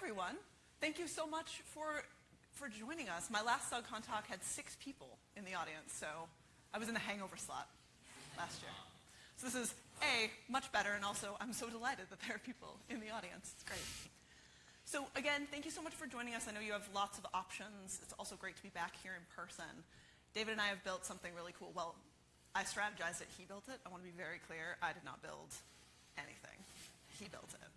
everyone. Thank you so much for joining us. My last SUGCON talk had 6 people in the audience, so I was in the hangover slot last year. So this is, A, much better, and also I'm so delighted that there are people in the audience. It's great. So again, thank you so much for joining us. I know you have lots of options. It's also great to be back here in person. David and I have built something really cool. Well, I strategized it. He built it. I want to be very clear. I did not build anything. He built it.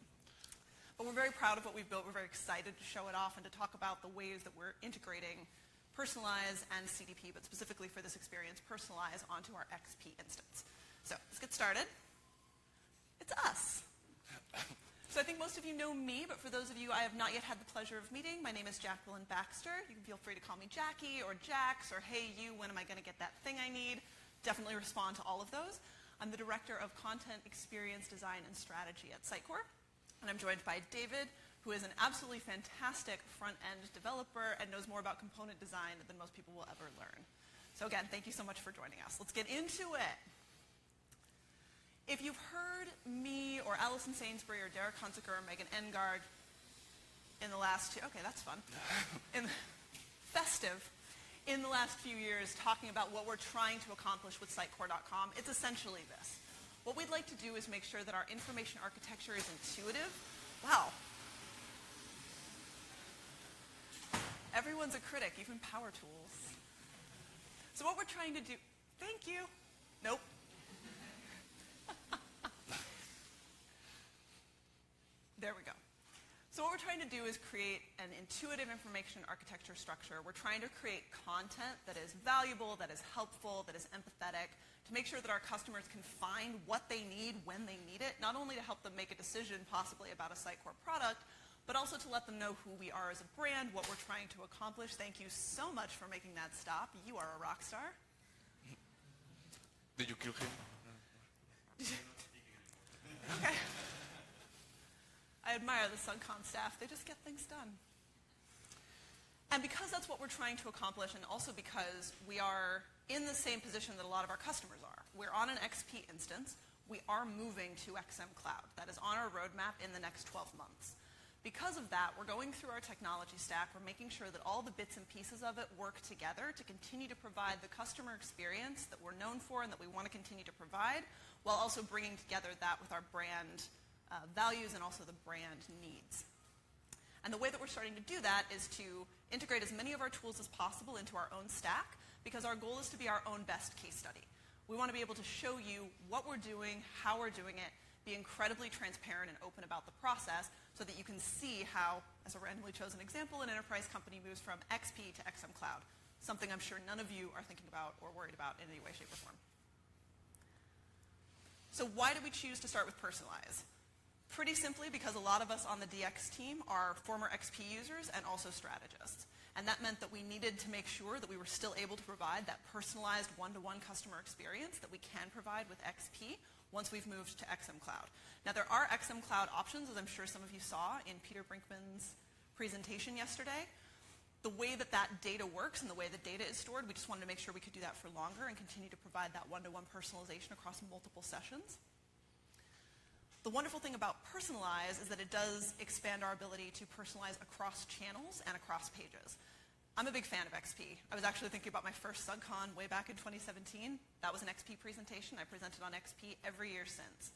But we're very proud of what we've built. We're very excited to show it off and to talk about the ways that we're integrating Personalize and CDP, but specifically for this experience, Personalize onto our XP instance. So let's get started. It's us. So I think most of you know me, but for those of you I have not yet had the pleasure of meeting, my name is Jacqueline Baxter. You can feel free to call me Jackie or Jax or hey you, when am I going to get that thing I need? Definitely respond to all of those. I'm the Director of Content Experience Design and Strategy at Sitecore. And I'm joined by David, who is an absolutely fantastic front-end developer and knows more about component design than most people will ever learn. So again, thank you so much for joining us. Let's get into it. If you've heard me or Allison Sainsbury or Derek Hunsaker or Megan Engard in the last okay, that's fun, in the last few years talking about what we're trying to accomplish with Sitecore.com, it's essentially this. What we'd like to do is make sure that our information architecture is intuitive. Wow. Everyone's a critic, even Power Tools. So what we're trying to do, thank you. Nope. There we go. So what we're trying to do is create an intuitive information architecture structure. We're trying to create content that is valuable, that is helpful, that is empathetic, to make sure that our customers can find what they need when they need it, not only to help them make a decision possibly about a Sitecore product, but also to let them know who we are as a brand, what we're trying to accomplish. Thank you so much for making that stop. You are a rock star. Did you kill him? Okay. I admire the SUGCON staff. They just get things done. And because that's what we're trying to accomplish, and also because we are in the same position that a lot of our customers are. We're on an XP instance. We are moving to XM Cloud. That is on our roadmap in the next 12 months. Because of that, we're going through our technology stack. We're making sure that all the bits and pieces of it work together to continue to provide the customer experience that we're known for and that we want to continue to provide, while also bringing together that with our brand values and also the brand needs. And the way that we're starting to do that is to integrate as many of our tools as possible into our own stack, because our goal is to be our own best case study. We want to be able to show you what we're doing, how we're doing it, be incredibly transparent and open about the process so that you can see how, as a randomly chosen example, an enterprise company moves from XP to XM Cloud, something I'm sure none of you are thinking about or worried about in any way, shape, or form. So why did we choose to start with Personalize? Pretty simply because a lot of us on the DX team are former XP users and also strategists. And that meant that we needed to make sure that we were still able to provide that personalized one-to-one customer experience that we can provide with XP once we've moved to XM Cloud. Now there are XM Cloud options, as I'm sure some of you saw in Peter Brinkman's presentation yesterday. The way that that data works and the way the data is stored, we just wanted to make sure we could do that for longer and continue to provide that one-to-one personalization across multiple sessions. The wonderful thing about Personalize is that it does expand our ability to personalize across channels and across pages. I'm a big fan of XP. I was actually thinking about my first SUGCON way back in 2017. That was an XP presentation. I presented on XP every year since.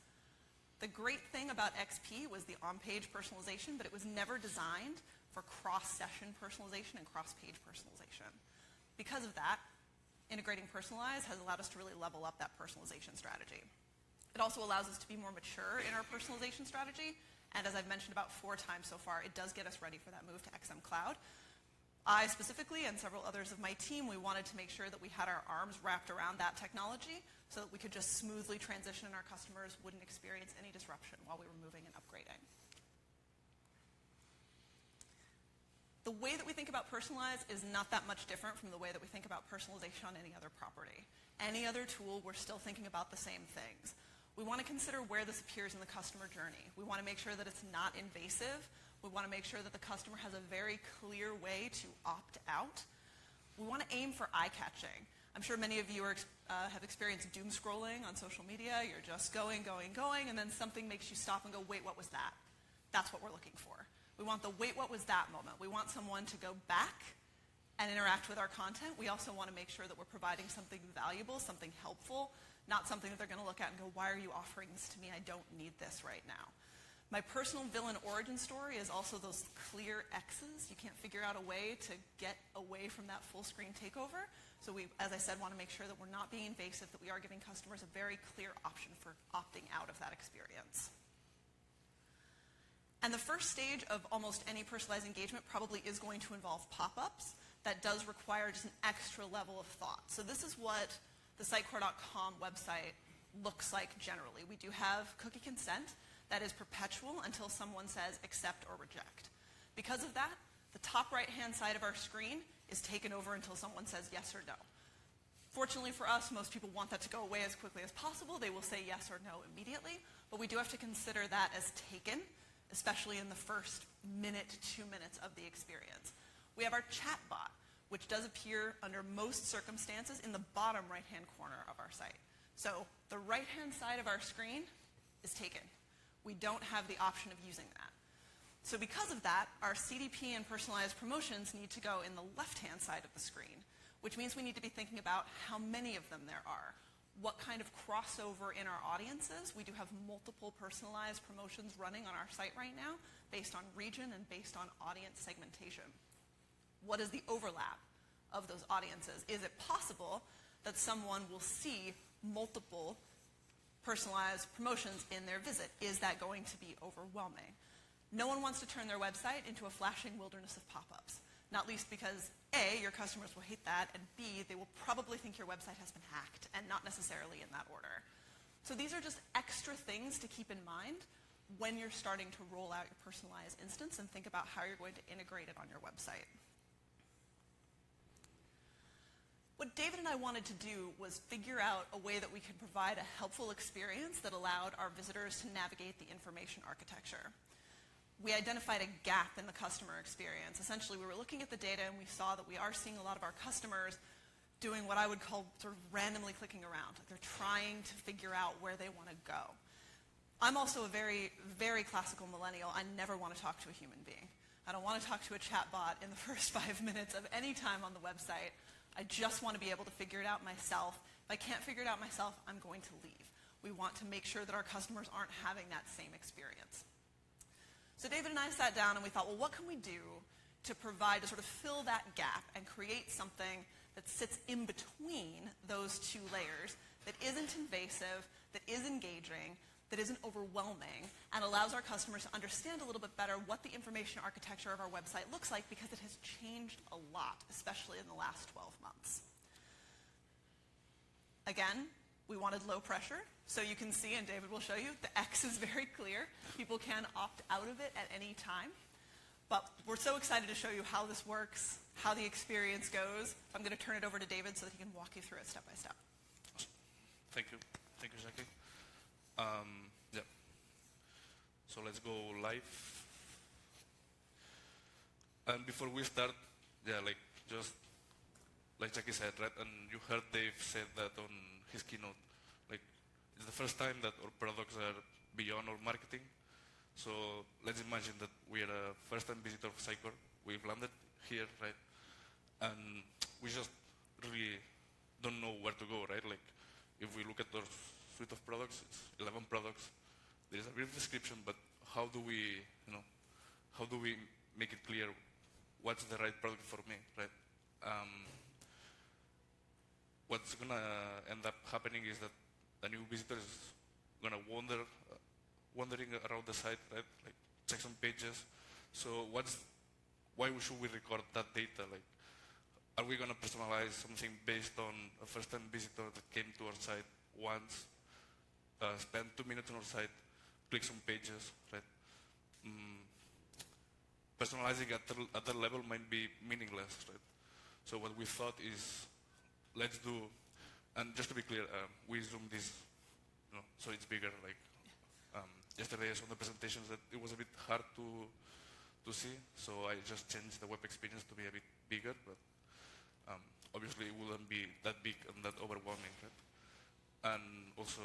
The great thing about XP was the on-page personalization, but it was never designed for cross-session personalization and cross-page personalization. Because of that, integrating Personalize has allowed us to really level up that personalization strategy. It also allows us to be more mature in our personalization strategy, and as I've mentioned about 4 times so far, it does get us ready for that move to XM Cloud. I specifically, and several others of my team, we wanted to make sure that we had our arms wrapped around that technology so that we could just smoothly transition and our customers wouldn't experience any disruption while we were moving and upgrading. The way that we think about Personalize is not that much different from the way that we think about personalization on any other property. Any other tool, we're still thinking about the same things. We want to consider where this appears in the customer journey. We want to make sure that it's not invasive. We want to make sure that the customer has a very clear way to opt out. We want to aim for eye-catching. I'm sure many of you have experienced doom scrolling on social media. You're just going, and then something makes you stop and go, wait, what was that? That's what we're looking for. We want the wait, what was that moment. We want someone to go back and interact with our content. We also want to make sure that we're providing something valuable, something helpful, not something that they're going to look at and go, why are you offering this to me? I don't need this right now. My personal villain origin story is also those clear X's. You can't figure out a way to get away from that full screen takeover. So we, as I said, want to make sure that we're not being invasive, that we are giving customers a very clear option for opting out of that experience. And the first stage of almost any personalized engagement probably is going to involve pop-ups. That does require just an extra level of thought. So this is what the Sitecore.com website looks like generally. We do have cookie consent that is perpetual until someone says accept or reject. Because of that, the top right-hand side of our screen is taken over until someone says yes or no. Fortunately for us, most people want that to go away as quickly as possible. They will say yes or no immediately, but we do have to consider that as taken, especially in the first minute to 2 minutes of the experience. We have our chatbot, which does appear under most circumstances in the bottom right-hand corner of our site. So the right-hand side of our screen is taken. We don't have the option of using that. So because of that, our CDP and personalized promotions need to go in the left-hand side of the screen, which means we need to be thinking about how many of them there are, what kind of crossover in our audiences. We do have multiple personalized promotions running on our site right now based on region and based on audience segmentation. What is the overlap of those audiences? Is it possible that someone will see multiple personalized promotions in their visit? Is that going to be overwhelming? No one wants to turn their website into a flashing wilderness of pop-ups, not least because A, your customers will hate that, and B, they will probably think your website has been hacked, and not necessarily in that order. So these are just extra things to keep in mind when you're starting to roll out your personalized instance and think about how you're going to integrate it on your website. What David and I wanted to do was figure out a way that we could provide a helpful experience that allowed our visitors to navigate the information architecture. We identified a gap in the customer experience. Essentially, we were looking at the data and we saw that we are seeing a lot of our customers doing what I would call sort of randomly clicking around. They're trying to figure out where they want to go. I'm also a very, very classical millennial. I never want to talk to a human being. I don't want to talk to a chatbot in the first 5 minutes of any time on the website. I just want to be able to figure it out myself. If I can't figure it out myself, I'm going to leave. We want to make sure that our customers aren't having that same experience. So David and I sat down and we thought, well, what can we do to provide, to sort of fill that gap and create something that sits in between those two layers, that isn't invasive, that is engaging, that isn't overwhelming, and allows our customers to understand a little bit better what the information architecture of our website looks like, because it has changed a lot, especially in the last 12 months. Again, we wanted low pressure, so you can see, and David will show you, the X is very clear. People can opt out of it at any time. But we're so excited to show you how this works, how the experience goes. I'm going to turn it over to David so that he can walk you through it step by step. Thank you. Thank you, Jackie. Yeah. So let's go live. And before we start, just like Jackie said, right? And you heard Dave said that on his keynote. It's the first time that our products are beyond our marketing. So let's imagine that we are a first-time visitor of Sitecore. We've landed here, right? And we just really don't know where to go, right? If we look at our suite of products, it's 11 products. There is a brief description, but how do we make it clear what's the right product for me, right? What's gonna end up happening is that a new visitor is gonna wandering around the site, right? Check some pages. So why should we record that data? Are we gonna personalize something based on a first-time visitor that came to our site once, spend 2 minutes on our site, click some pages, right? Personalizing at that level might be meaningless, right? So what we thought is, let's do, and just to be clear, we zoomed this, so it's bigger. Yesterday I saw the presentations that it was a bit hard to see, so I just changed the web experience to be a bit bigger, but obviously it wouldn't be that big and that overwhelming, right? And also,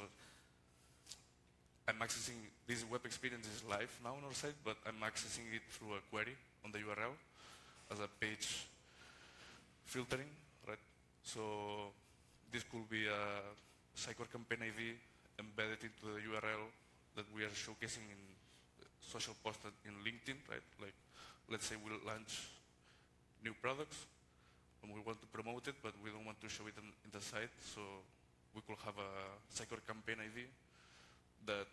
I'm accessing, this web experience is live now on our site, but I'm accessing it through a query on the URL as a page filtering, right? So this could be a Sitecore campaign ID embedded into the URL that we are showcasing in social posts in LinkedIn, right? Like, let's say we'll launch new products and we want to promote it, but we don't want to show it in the site, so we could have a Sitecore campaign ID that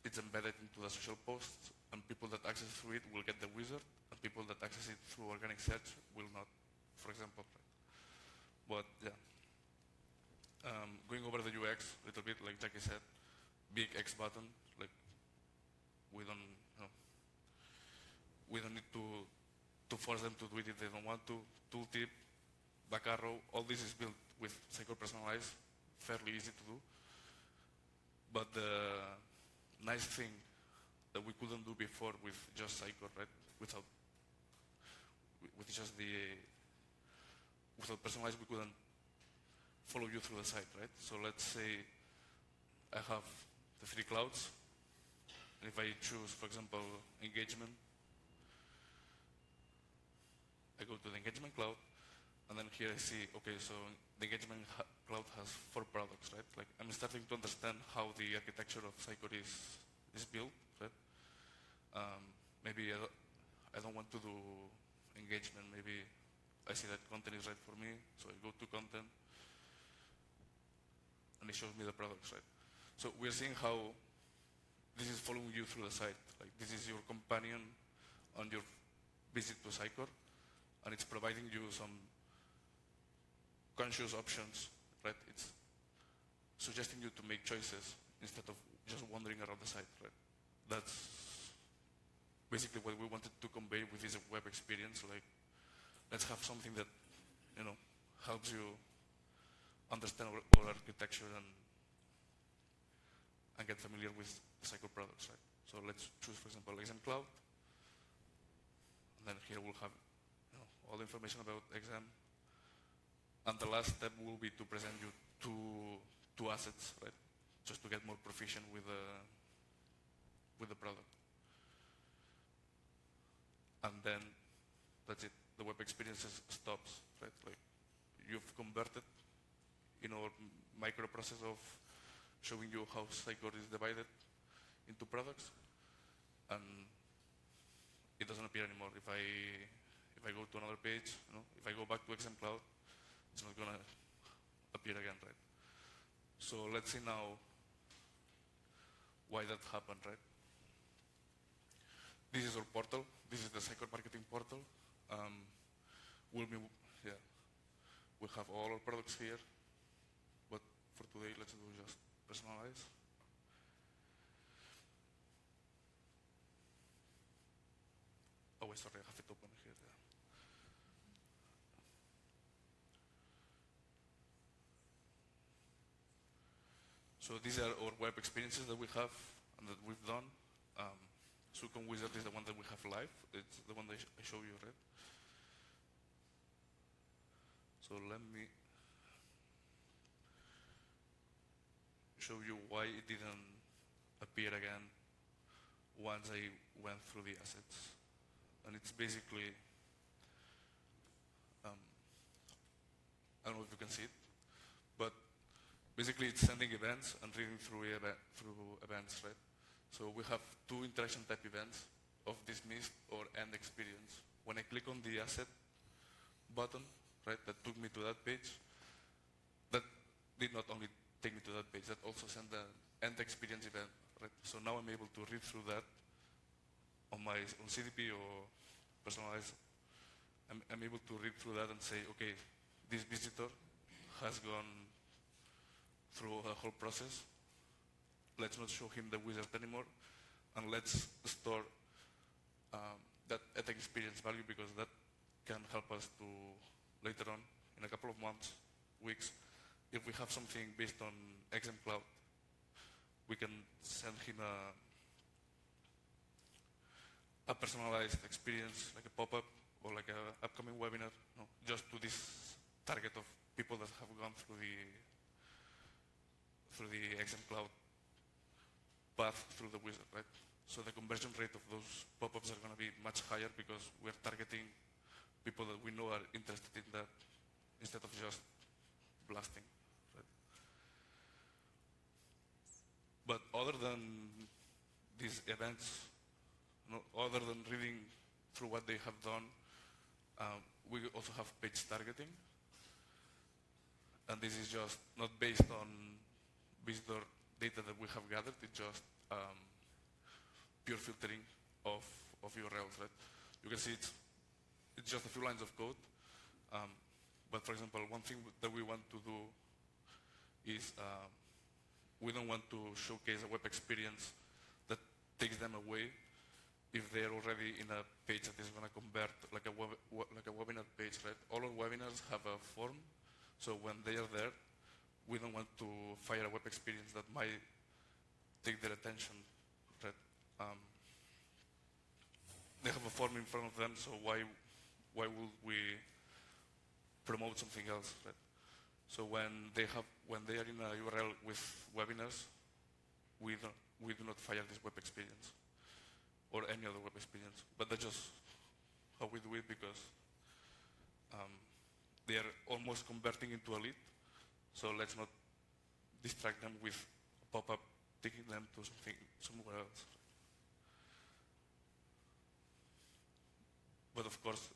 it's embedded into the social posts, and people that access through it will get the wizard, and people that access it through organic search will not, for example. But yeah, going over the UX a little bit, like Jackie said, big X button, like we don't, we don't need to force them to do it if they don't want to. Tooltip, back arrow, all this is built with Sitecore Personalize, fairly easy to do. But the nice thing that we couldn't do before with just Sitecore, right? Without Personalize, we couldn't follow you through the site, right? So let's say I have the 3 clouds, and if I choose, for example, engagement, I go to the engagement cloud, and then here I see, okay, so the engagement cloud has 4 products, right? Like, I'm starting to understand how the architecture of Sitecore is built, right? Maybe I don't want to do engagement. Maybe I see that content is right for me, so I go to content, and it shows me the products, right? So we're seeing how this is following you through the site. Like, this is your companion on your visit to Sitecore, and it's providing you some conscious options, right? It's suggesting you to make choices instead of just wandering around the site, right? That's basically what we wanted to convey with this web experience. Like, let's have something that, helps you understand our architecture and get familiar with the Sitecore products, right? So let's choose, for example, Exam Cloud, and then here we'll have all the information about exam. And the last step will be to present you two assets, right? Just to get more proficient with the product. And then that's it. The web experience stops, right? Like, you've converted in our micro process of showing you how Sitecore is divided into products, and it doesn't appear anymore. If I go to another page, if I go back to Exam Cloud, it's not gonna appear again, right? So let's see now why that happened, right? This is our portal. This is the Sitecore marketing portal. We have all our products here, but for today, let's do just Personalize. Oh, wait, sorry, I have it open here. Yeah. So these are our web experiences that we have and that we've done. SUGCON Wizard is the one that we have live. It's the one that I show you, right? So let me show you why it didn't appear again once I went through the assets. And it's basically, I don't know if you can see it, but basically it's sending events and reading through events, right? So we have 2 interaction type events of dismissed or end experience. When I click on the asset button, right, that took me to that page, that did not only take me to that page, that also sent the end experience event, right? So now I'm able to read through that on CDP or Personalize. I'm able to read through that and say, okay, this visitor has gone through a whole process. Let's not show him the wizard anymore, and let's store that experience value, because that can help us to later on, in a couple of months, weeks, if we have something based on Exam Cloud, we can send him a personalized experience, like a pop-up or like an upcoming webinar, just to this target of people that have gone through the Exam Cloud path through the wizard, right? So the conversion rate of those pop-ups are going to be much higher because we're targeting people that we know are interested in that instead of just blasting, right? But other than these events, other than reading through what they have done, we also have page targeting. And this is just not based on visitor data that we have gathered, it's just pure filtering of URLs, right? You can see it's just a few lines of code. But for example, one thing that we want to do is we don't want to showcase a web experience that takes them away if they're already in a page that is going to convert like a webinar page, right? All our webinars have a form, so when they are there, we don't want to fire a web experience that might take their attention, right? They have a form in front of them, so why would we promote something else, right? So when they are in a URL with webinars, we do not fire this web experience or any other web experience. But that's just how we do it because they are almost converting into a lead. So let's not distract them with a pop-up taking them to somewhere else. But of course,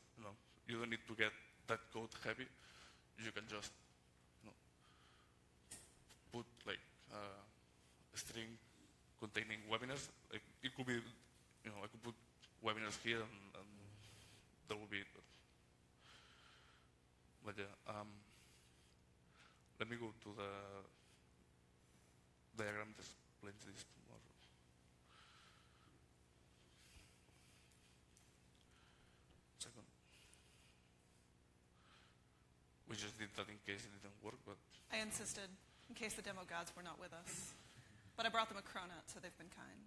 you don't need to get that code heavy. You can just put like a string containing webinars. Like it could be, I could put webinars here and that would be it. But yeah, let me go to the diagram that explains this more. Second. We just did that in case it didn't work, but I insisted, in case the demo gods were not with us. But I brought them a cronut, so they've been kind.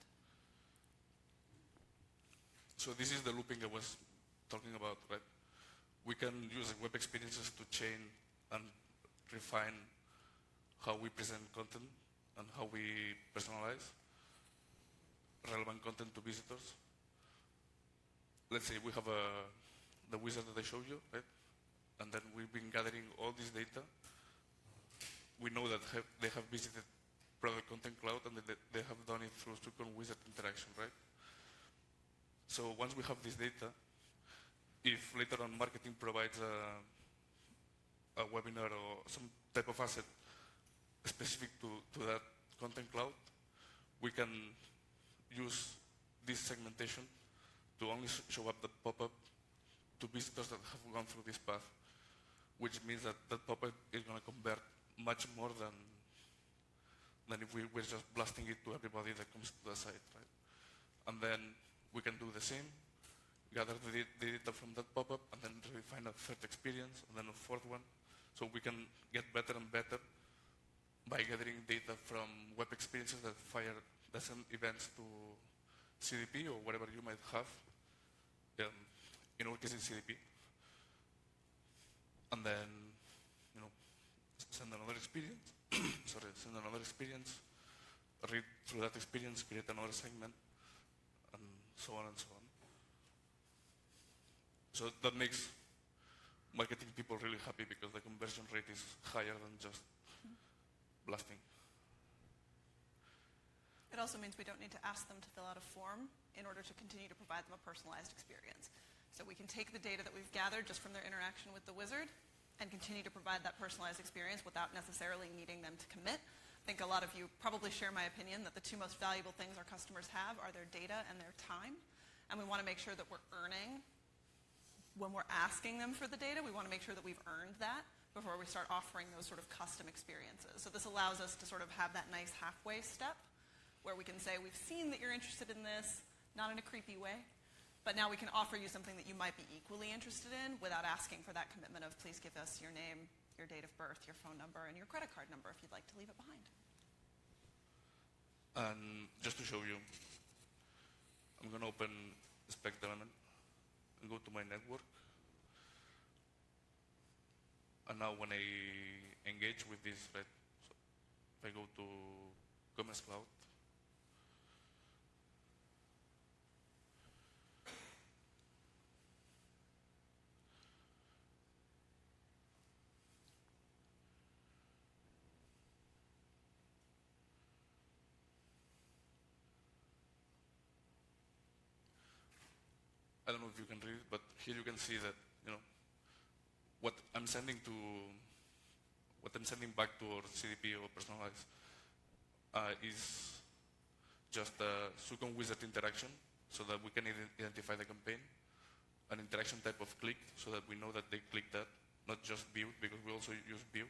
So this is the looping I was talking about, right? We can use web experiences to chain and refine how we present content and how we personalize relevant content to visitors. Let's say we have the wizard that I showed you, right? And then we've been gathering all this data. We know that they have visited Product Content Cloud and they have done it through SUGCON wizard interaction, right? So once we have this data, if later on marketing provides a webinar or some type of asset specific to that Content Cloud, we can use this segmentation to only show up the pop-up to visitors that have gone through this path, which means that that pop-up is going to convert much more than if we were just blasting it to everybody that comes to the site, right? And then we can do the same, gather the data from that pop-up, and then refine a third experience, and then a fourth one. So we can get better and better by gathering data from web experiences that send events to CDP or whatever you might have. In our case, it's CDP. And then, send another experience. Send another experience, read through that experience, create another segment, and so on and so on. So that makes marketing people really happy because the conversion rate is higher than just blasting. It also means we don't need to ask them to fill out a form in order to continue to provide them a personalized experience. So we can take the data that we've gathered just from their interaction with the wizard and continue to provide that personalized experience without necessarily needing them to commit. I think a lot of you probably share my opinion that the two most valuable things our customers have are their data and their time. And we want to make sure that we're earning, when we're asking them for the data, we want to make sure that we've earned that before we start offering those sort of custom experiences. So this allows us to sort of have that nice halfway step where we can say, we've seen that you're interested in this, not in a creepy way, but now we can offer you something that you might be equally interested in without asking for that commitment of please give us your name, your date of birth, your phone number, and your credit card number if you'd like to leave it behind. And just to show you, I'm going to open Spec Element and go to my network. And now when I engage with this, right, so if I go to Commerce Cloud, I don't know if you can read it, but here you can see that, what I'm sending back to our CDP or Personalize is just a SUGCON wizard interaction so that we can identify the campaign, an interaction type of click so that we know that they clicked that, not just view, because we also use view,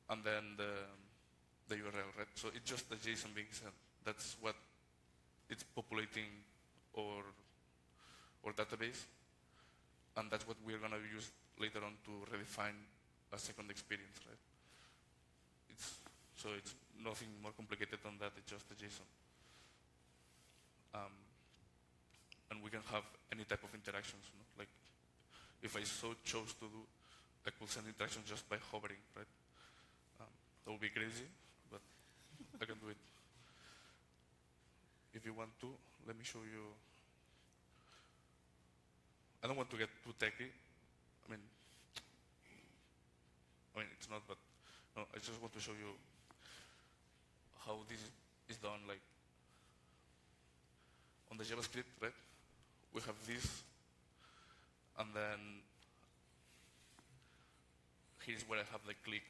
and then the URL, right? So it's just a JSON being sent. That's what it's populating our database, and that's what we're going to use later on to redefine a second experience, right? So it's nothing more complicated than that. It's just a JSON. And we can have any type of interactions, like if I so chose to do, I could send interactions just by hovering, right? That would be crazy, but I can do it. If you want to, let me show you. I don't want to get too techy. I mean, it's not, but no, I just want to show you how this is done, like on the JavaScript, right? We have this, and then here's where I have the click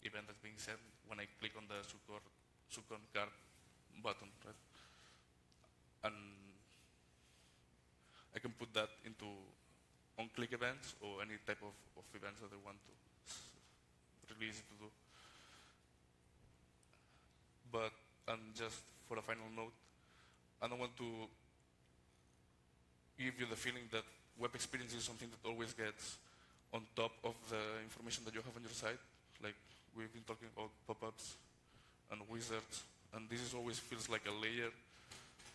event that's being sent when I click on the SUGCON card button, right? And I can put that into on-click events or any type of events that I want to. It's really easy to do. But, and just for a final note, I don't want to give you the feeling that web experience is something that always gets on top of the information that you have on your site. Like we've been talking about pop-ups and wizards, and this always feels like a layer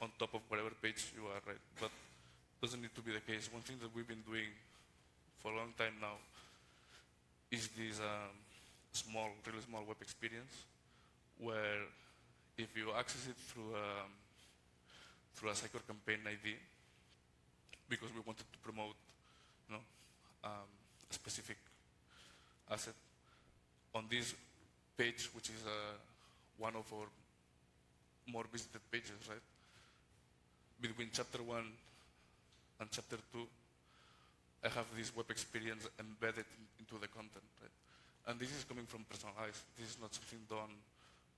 on top of whatever page you are, right? But doesn't need to be the case. One thing that we've been doing for a long time now is this really small web experience where if you access it through a Sitecore campaign ID, because we wanted to promote a specific asset, on this page, which is one of our more visited pages, right? Between chapter 1 and chapter 2, I have this web experience embedded into the content, right? And this is coming from Personalize. This is not something done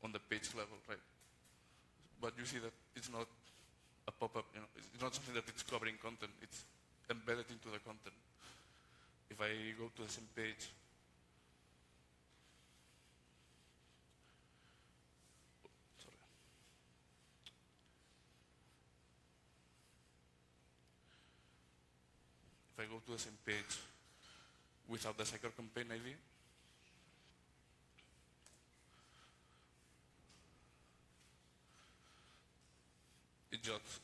on the page level, right? But you see that it's not a pop-up, it's not something that it's covering content, it's embedded into the content. If I go to the same page, if I go to the same page without the Sitecore campaign ID,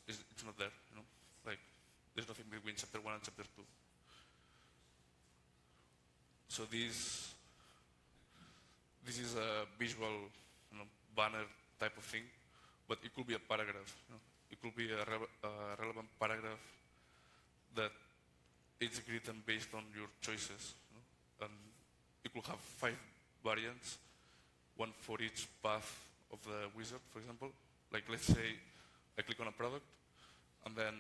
it's not there, like there's nothing between chapter 1 and chapter 2. So this is a visual, banner type of thing, but it could be a paragraph. It could be a relevant paragraph that it's written based on your choices, and it could have 5 variants, one for each path of the wizard, for example. Like let's say I click on a product, and then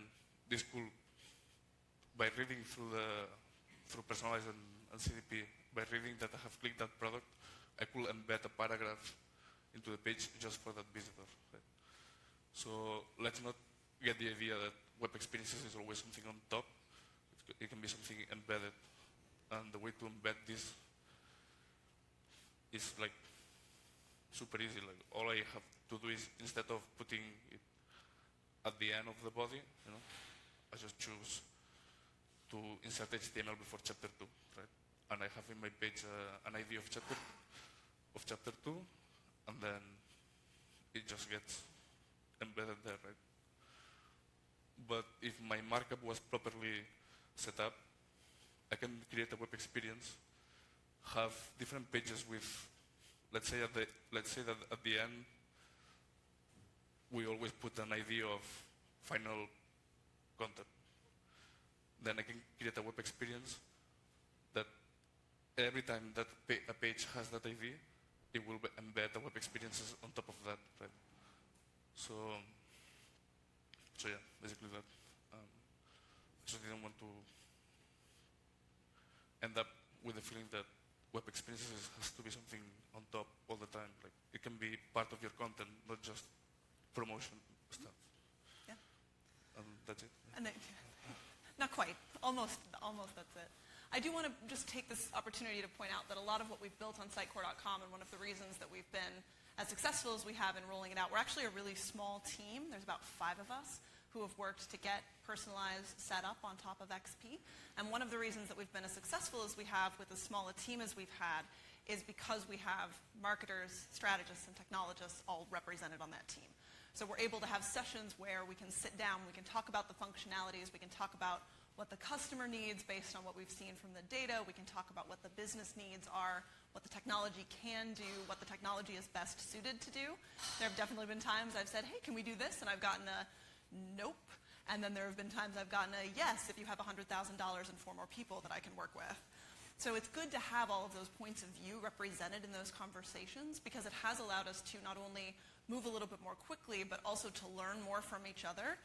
this could, by reading through Personalize and CDP, by reading that I have clicked that product, I could embed a paragraph into the page just for that visitor. Right? So let's not get the idea that web experiences is always something on top. It can be something embedded, and the way to embed this is like super easy. Like all I have to do is, instead of putting it at the end of the body, I just choose to insert HTML before chapter 2, right? And I have in my page an ID of chapter 2, and then it just gets embedded there, right? But if my markup was properly set up, I can create a web experience, have different pages with, let's say that at the end we always put an ID of final content. Then I can create a web experience that every time that a page has that ID, it will embed the web experiences on top of that, right? So yeah, basically that. just didn't want to end up with the feeling that web experiences has to be something on top all the time. Like it can be part of your content, not just promotion stuff. Yeah. And that's it. And then, not quite. Almost that's it. I do want to just take this opportunity to point out that a lot of what we've built on Sitecore.com, and one of the reasons that we've been as successful as we have in rolling it out, we're actually a really small team. There's about 5 of us who have worked to get Personalize set up on top of XP. And one of the reasons that we've been as successful as we have with as small a team as we've had is because we have marketers, strategists, and technologists all represented on that team. So we're able to have sessions where we can sit down, we can talk about the functionalities, we can talk about what the customer needs based on what we've seen from the data, we can talk about what the business needs are, what the technology can do, what the technology is best suited to do. There have definitely been times I've said, hey, can we do this? And I've gotten a nope. And then there have been times I've gotten a yes if you have $100,000 and 4 more people that I can work with. So it's good to have all of those points of view represented in those conversations because it has allowed us to not only move a little bit more quickly, but also to learn more from each other.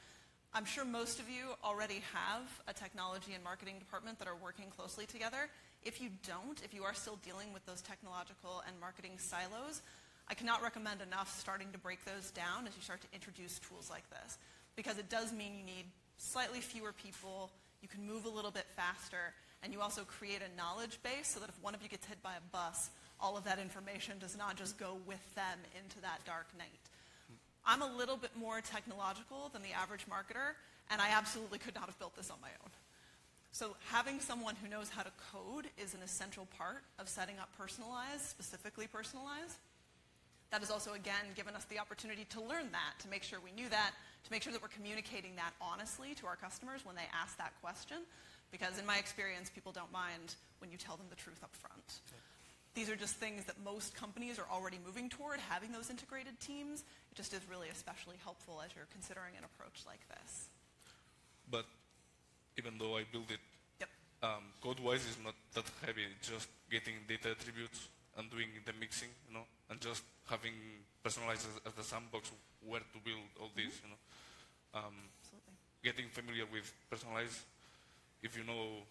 I'm sure most of you already have a technology and marketing department that are working closely together. If you don't, if you are still dealing with those technological and marketing silos, I cannot recommend enough starting to break those down as you start to introduce tools like this. Because it does mean you need slightly fewer people, you can move a little bit faster, and you also create a knowledge base so that if one of you gets hit by a bus, all of that information does not just go with them into that dark night. I'm a little bit more technological than the average marketer, and I absolutely could not have built this on my own. So having someone who knows how to code is an essential part of setting up Personalize, specifically Personalize. That has also, again, given us the opportunity to learn that, to make sure we knew that, to make sure that we're communicating that honestly to our customers when they ask that question. Because in my experience, people don't mind when you tell them the truth up front. These are just things that most companies are already moving toward, having those integrated teams. It just is really especially helpful as you're considering an approach like this. But even though I build it, Yep. code-wise is not that heavy. It's just getting data attributes and doing the mixing, and just having Personalize as the sandbox where to build all this, Absolutely. Getting familiar with Personalize, if you know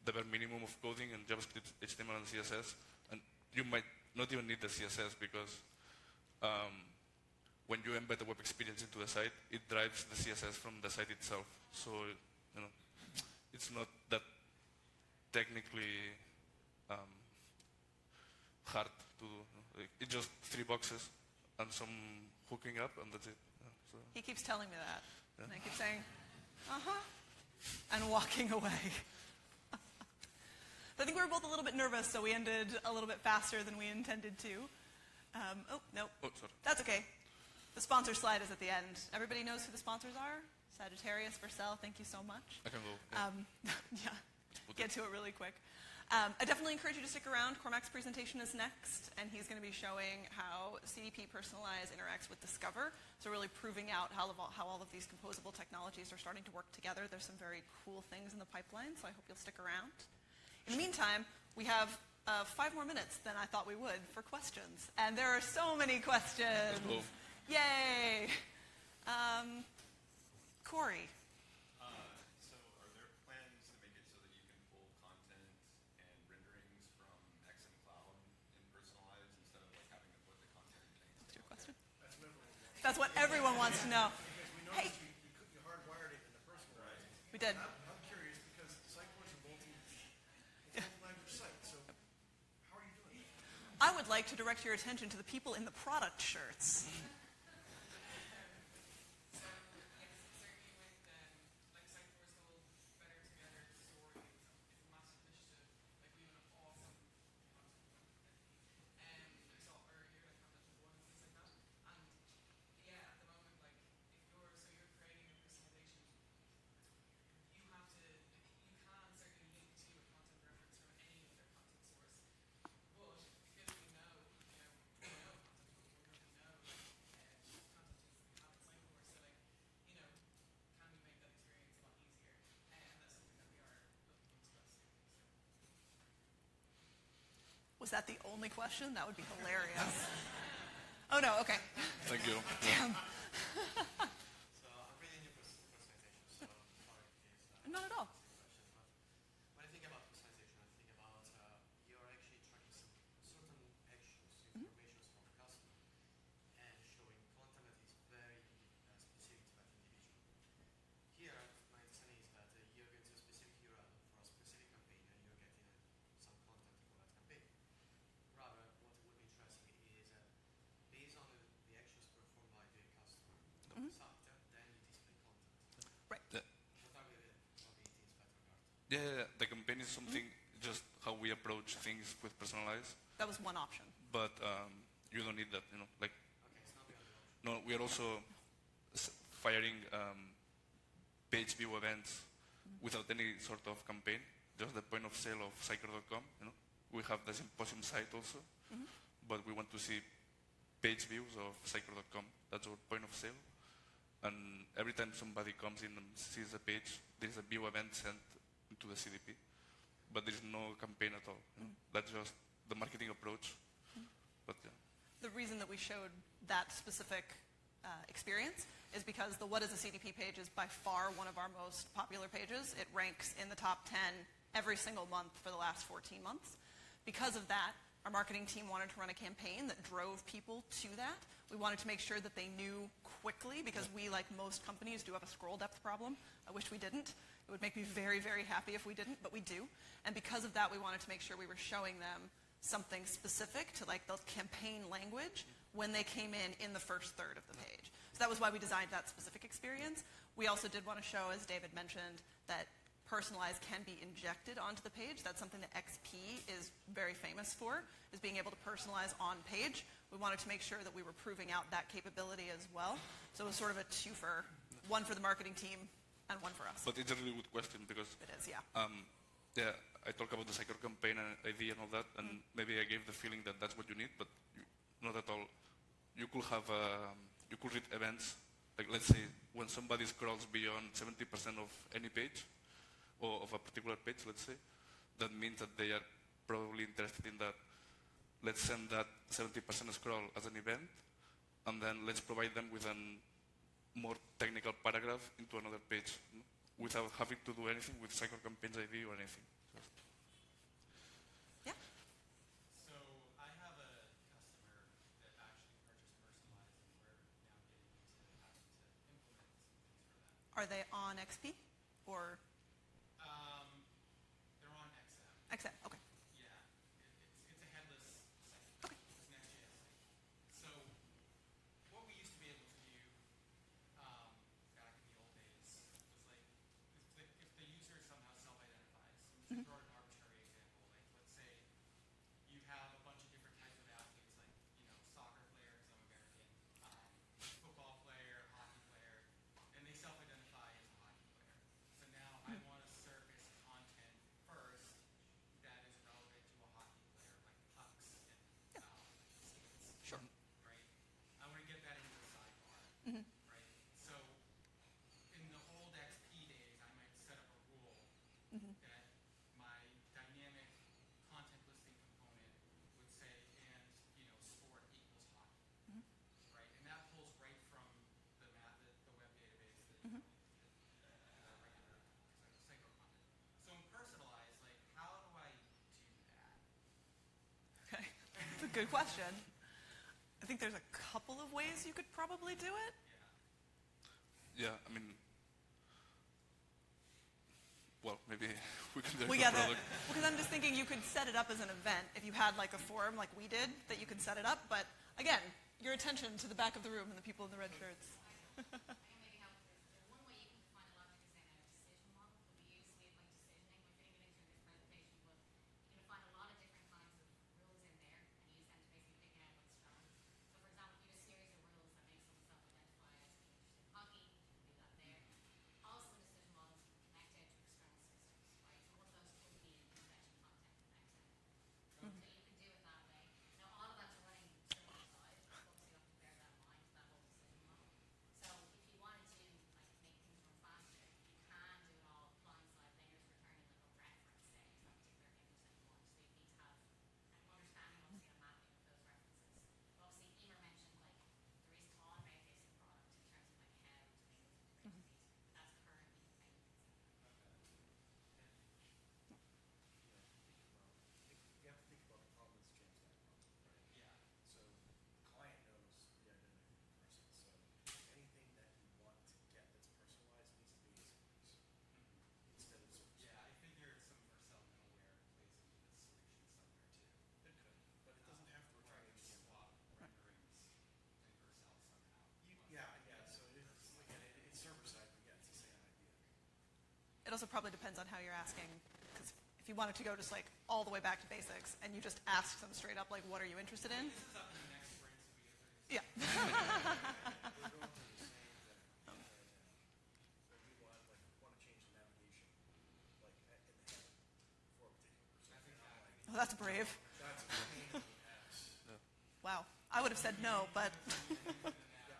the bare minimum of coding and JavaScript, HTML, and CSS, and you might not even need the CSS because when you embed the web experience into the site, it drives the CSS from the site itself. So, it's not that technically hard to do. It's just 3 boxes and some hooking up, and that's it. So. He keeps telling me that. Yeah. And I keep saying, and walking away. I think we were both a little bit nervous, so we ended a little bit faster than we intended to. No. Oh, sorry. That's okay. The sponsor slide is at the end. Everybody knows who the sponsors are? Sagittarius, Vercel, thank you so much. I can go. Yeah, get to it really quick. I definitely encourage you to stick around. Cormac's presentation is next, and he's going to be showing how CDP Personalize interacts with Discover. So really proving out how all of these composable technologies are starting to work together. There's some very cool things in the pipeline, so I hope you'll stick around. In the meantime, we have 5 more minutes than I thought we would for questions. And there are so many questions. Yay! Corey. So are there plans to make it so that you can pull content and renderings from XM Cloud in Personalize instead of like having to put the content in things? That's your question? That's what everyone wants to know. Because we noticed you hardwired it in the Personalize. We did. I'm curious because Sitecore is a multi-language site, so how are you doing it? I would like to direct your attention to the people in the product shirts. Was that the only question? That would be hilarious. Oh, no, okay. Thank you. Damn. So I'm reading your presentation, so sorry. Not at all. Yeah, the campaign is something just how we approach things with Personalize, That was one option. but you don't need that, like, no, we are also firing page view events without any sort of campaign, just the point of sale of Sitecore.com, We have the symposium site also, but we want to see page views of Sitecore.com. That's our point of sale. And every time somebody comes in and sees the page, there is a view event sent to the CDP, but there is no campaign at all. That's just the marketing approach. But yeah. The reason that we showed that specific experience is because the What is a CDP page is by far one of our most popular pages. It ranks in the top 10 every single month for the last 14 months. Because of that, our marketing team wanted to run a campaign that drove people to that. We wanted to make sure that they knew quickly, because we, like most companies, do have a scroll depth problem. I wish we didn't. It would make me very, very happy if we didn't, but we do. And because of that, we wanted to make sure we were showing them something specific to like the campaign language when they came in the first third of the page. So that was why we designed that specific experience. We also did want to show, as David mentioned, that Personalize can be injected onto the page. That's something that XP is very famous for, is being able to personalize on page. We wanted to make sure that we were proving out that capability as well. So it was sort of a twofer, one for the marketing team and one for us. But it's a really good question because It is, yeah. yeah, I talk about the Sitecore campaign and ID and all that, and maybe I gave the feeling that that's what you need, but not at all. You could have, you could read events, like let's say when somebody scrolls beyond 70% of any page, or of a particular page, let's say, that means that they are probably interested in that. Let's send that 70% scroll as an event, and then let's provide them with a more technical paragraph into another page, without having to do anything with Sitecore Campaigns ID or anything. Yeah. So I have a customer that actually purchased Personalize, and we're now getting into having to implement some things for that. Are they on XP or They're on XM. XM? Okay. Yeah, it's a headless site. Okay. It's an Next.js site. So what we used to be able to do back in the old days was like, if the user somehow self-identifies, so let's throw out an arbitrary example, like let's say you have a bunch of different types of athletes, like soccer player, because I'm American, football player, hockey player, and they self-identify as a hockey player. So now I want to surface content first that is relevant to a hockey player, like pucks and skates. Sure. Right? I want to get that into the sidebar. Right? So in the old XP days, I might set up a rule that my dynamic content listing component would say, and sport equals hockey. Right? And that pulls right from the web database that regular Sitecore content. So in Personalize, like how do I do that? Okay. That's a good question. I think there's a couple of ways you could probably do it. Yeah, I mean, well, maybe we can do Well, the yeah, product. because I'm just thinking you could set it up as an event if you had like a forum like we did, that you could set it up. But again, your attention to the back of the room and the people in the red shirts. I can maybe help with this. The one way you can define a logic is in a decision model that we use. We have like decisioning. We're fitting it into this presentation, but you can define a lot of different kinds of rules in there and use them to basically pick out what's strong. So for example, if you have a series of rules that make someone self-identify as being interested in hockey, you can do that there. Also in decision models, we can connect out to external systems, right? So one of those could be fetching content from XM. So you can do it that way. Now all of that's running server side, so obviously you have to bear that in mind, that whole decision model. So if you It also probably depends on how you're asking, because if you wanted to go just like all the way back to basics and you just ask them straight up, like, what are you interested in? This is happening next spring, so we Yeah. get 30 We're going through the same thing. So we want to change the navigation, like in the header for a particular person. And I'm like, Oh, that's brave. that's a pain in the ass. Wow. I would have said no, but Yeah,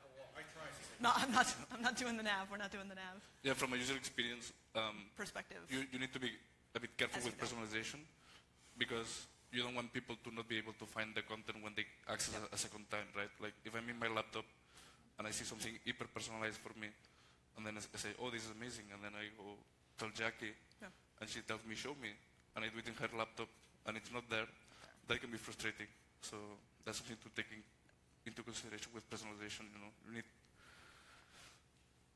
well, I tried to say, no, I'm not doing the nav. We're not doing the nav Yeah, from a user experience, perspective. you need to be a bit careful As you with go. personalization because you don't want people to not be able to find the content when they access a second time, right? Like if I'm in my laptop and I see something hyper personalized for me, and then I say, oh, this is amazing, and then I go tell Jackie, Yeah. and she tells me, show me, and I do it in her laptop, and it's not there, that can be frustrating. So that's something to take into consideration with personalization, you know. You need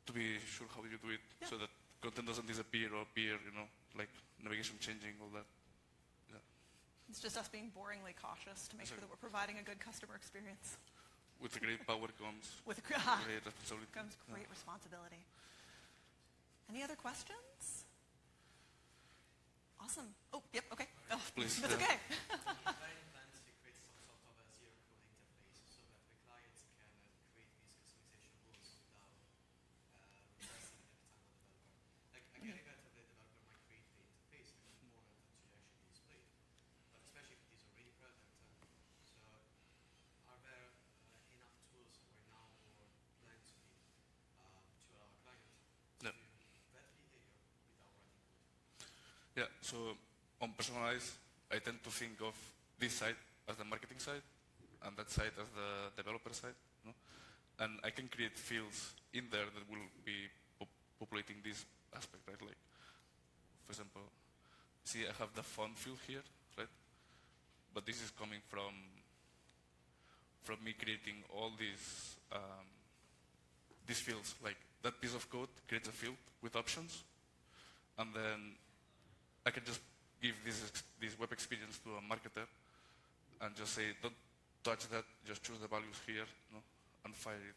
to be sure how you do it so that content doesn't disappear or appear, you know, like navigation changing, all that. Yeah. It's just us being boringly cautious to make sure that we're providing a good customer experience. With the great power comes With great responsibility. comes great responsibility. Any other questions? Awesome. Oh, yep, okay. Oh, Please, that's yeah. okay. Design plans to create some sort of a zero code interface so that the clients can create these customization rules without investing any time on the developer. Like, I get it that the developer might create the interface, the component that should actually be displayed, but especially if it is already present. So, are there enough tools right now or plan to be to allow a client to Yeah. do that behavior without writing code? Yeah, so on Personalize, I tend to think of this side as the marketing side and that side as the developer side. No? And I can create fields in there that will be populating this aspect, right? Like, for example, see I have the font field here, right? But this is coming from me creating all these fields. Like that piece of code creates a field with options, and then I can just give this web experience to a marketer and just say, don't touch that, just choose the values here, no, and fire it.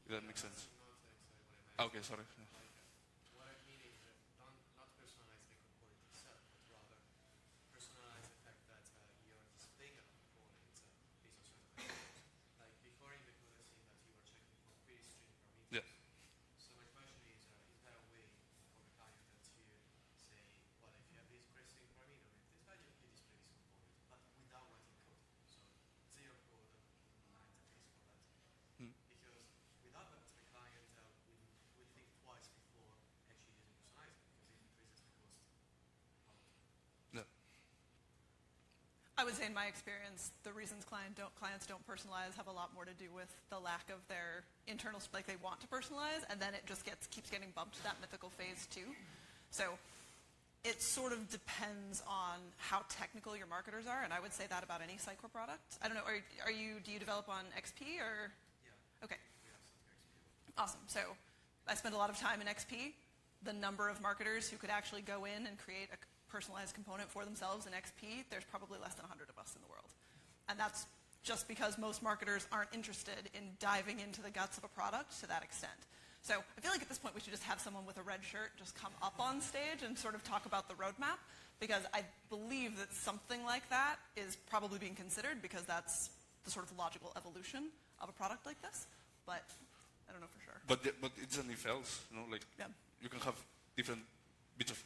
If that makes sense. Not exactly what I meant. Okay, sorry. Yeah. What I mean is not personalize the component itself, but rather personalize the fact that you're displaying a component based on certain parameters. Like before in the code, I seen that you were checking for pretty string parameters. Yeah. So my question is there a way for the client to say, well, if you have this pretty string parameter with this value, you display this component, but without writing code. So zero code interface for that. Hmm. Because without that, the client will think twice before actually using personalizing because it increases the cost. Yeah. I would say in my experience, the reasons clients don't personalize have a lot more to do with the lack of their internal, like they want to personalize, and then it just keeps getting bumped to that mythical phase too. So it sort of depends on how technical your marketers are, and I would say that about any Sitecore product. I don't know, do you develop on XP or? Yeah. Okay. We have some experience. Awesome. So I spent a lot of time in XP. The number of marketers who could actually go in and create a personalized component for themselves in XP, there's probably less than 100 of us in the world. And that's just because most marketers aren't interested in diving into the guts of a product to that extent. So I feel like at this point we should just have someone with a red shirt just come up on stage and sort of talk about the roadmap, because I believe that something like that is probably being considered because that's the sort of logical evolution of a product like this. But I don't know for sure. But it's an if else, you know, like Yeah. you can have different bits of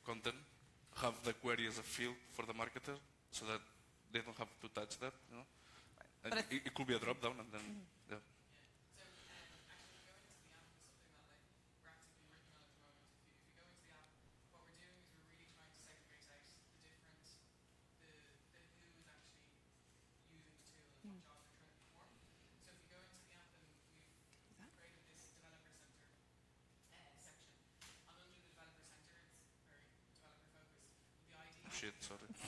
content, have the query as a field for the marketer so that they don't have to touch that, you know. And But it could be a drop down and then, yeah. So actually, going into the app is something that like we're actively working on at the moment. If you go into the app, what we're doing is we're really trying to segregate out the different the who is actually using the tool and what jobs they're trying to perform. So if you go into the app, and we've created this developer center section, and under the developer center, it's very developer focused. The idea Shit, sorry. the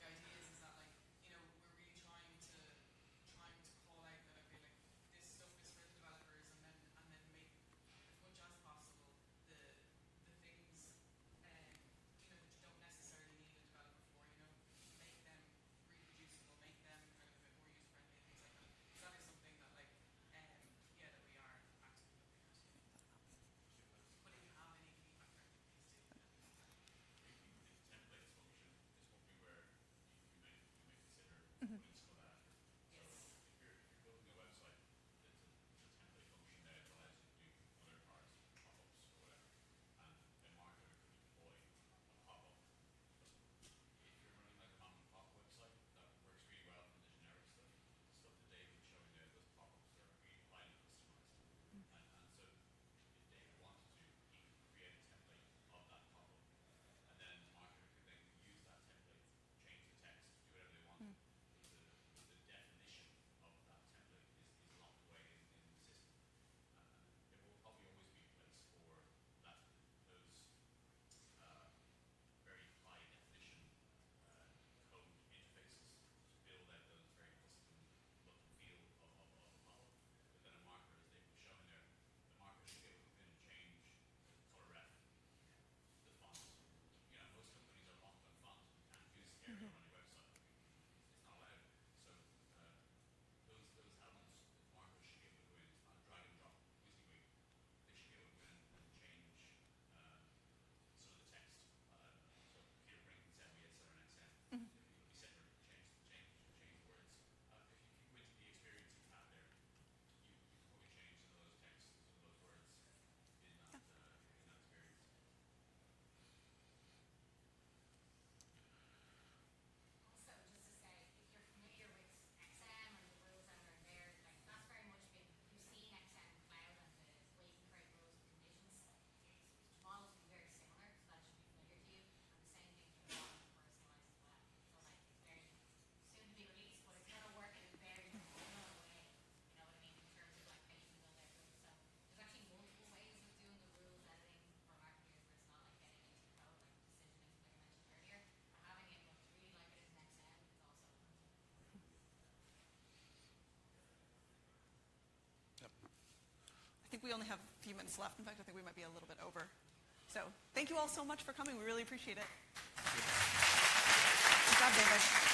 idea is that like, you know, we're really trying to call out that okay, like this stuff is for the developers, and then make as much as possible the things you know that you don't necessarily need a developer for, you know, make them reproducible, make them kind of a bit more user friendly and things like that. So that is something that like yeah, that we are actively looking at. Putting we only have a few minutes left. In fact, I think we might be a little bit over. So thank you all so much for coming. We really appreciate it. Good job, David.